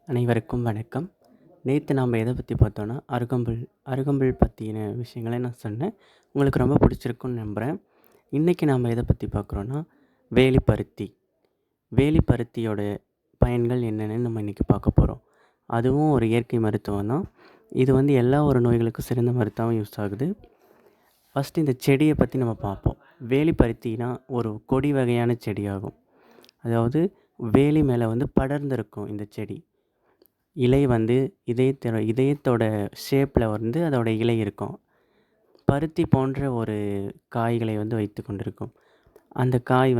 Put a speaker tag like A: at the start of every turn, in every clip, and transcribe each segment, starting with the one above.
A: அனைவருக்கும் வணக்கம். நேத்து நாம எத பத்தி பார்த்தோம்னா, அருகம்புல். அருகம்புல் பத்தின விஷயங்கள நான் சொன்னேன். உங்களுக்கு ரொம்ப பிடிச்சிருக்கும்னு நம்புறேன். இன்னைக்கு நாம எத பத்தி பார்க்குறோம்னா, வேலிப்பருத்தி. வேலிப்பருத்தியோட பயன்கள் என்னென்னு நம்ம இன்னைக்கு பார்க்க போறோம். அதுவும் ஒரு இயற்கை மருத்துவம் தான். இது எல்லா ஒரு நோய்களுக்கும் சிறந்த மருந்தாவும் யூஸ் ஆகுது. ஃபர்ஸ்ட் இந்த செடிய பத்தி நம்ம பார்ப்போம். வேலிப்பருத்தினா ஒரு கொடி வகையான செடியாகும். அதாவது வேலி மேல படர்ந்திருக்கும் இந்த செடி. இலை இதயத்தோட ஷேப்பில் அதோட இலை இருக்கும். பருத்தி போன்ற ஒரு காய்களை வைத்து கொண்டிருக்கும். அந்த காய்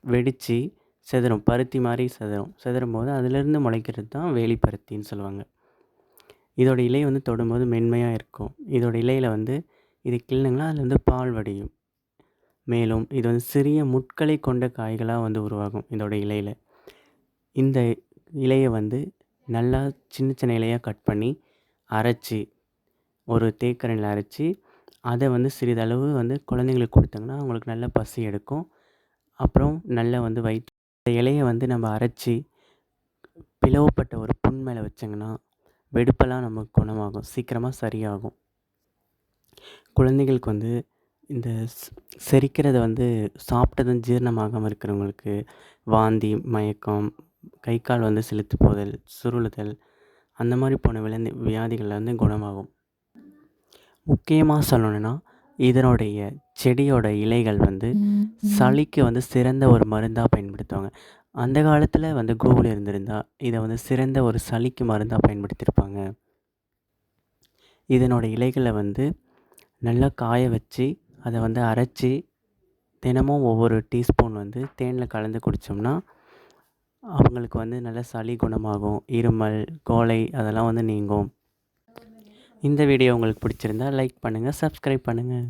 A: வெடித்து சிதறும். பருத்தி மாதிரி சிதறும். சிதறும்போது அதிலிருந்து முளைக்கிறது தான் வேலிப்பருத்தின்னு சொல்லுவாங்க. இதோட இலை தொடும்போது மென்மையாக இருக்கும். இதோட இலையில் இது கிள்ளுங்கன்னா அதில் பால் வடியும். மேலும் இது சிறிய முட்களை கொண்ட காய்களாக உருவாகும் இதோட இலையில். இந்த இலையை நல்லா சின்ன சின்ன இலையாக கட் பண்ணி அரைச்சி ஒரு தேக்கரண்டில் அரைச்சி அதை சிறிதளவு குழந்தைங்களுக்கு கொடுத்தாங்கன்னா அவங்களுக்கு நல்ல பசி எடுக்கும். அப்புறம் நல்லா வயிற்று இந்த இலையை நம்ம அரைச்சி பிளவுப்பட்ட ஒரு புண் மேலே வச்சிங்கன்னா வெடிப்பெல்லாம் நமக்கு குணமாகும். சீக்கிரமாக சரியாகும். குழந்தைகளுக்கு இந்த செரிக்கிறத சாப்பிட்டதும் ஜீரணமாகாமல் இருக்கிறவங்களுக்கு வாந்தி, மயக்கம், கை கால் செலுத்து போதல், சுருளுதல் அந்த மாதிரி போன வியாதிகள் குணமாகும். முக்கியமாக சொல்லணும்னா இதனுடைய செடியோட இலைகள் சளிக்கு சிறந்த ஒரு மருந்தாக பயன்படுத்துவாங்க. அந்த காலத்தில் கூகுள் இருந்திருந்தா இதை சிறந்த ஒரு சளிக்கு மருந்தாக பயன்படுத்தியிருப்பாங்க. இதனோட இலைகளை நல்லா காய வச்சு அதை அரைச்சி தினமும் ஒவ்வொரு டீஸ்பூன் தேனில் கலந்து குடித்தோம்னா அவங்களுக்கு நல்ல சளி குணமாகும். இருமல், கோழை அதெல்லாம் நீங்கும். இந்த வீடியோ உங்களுக்கு பிடிச்சிருந்தா லைக் பண்ணுங்கள், சப்ஸ்கிரைப் பண்ணுங்கள்.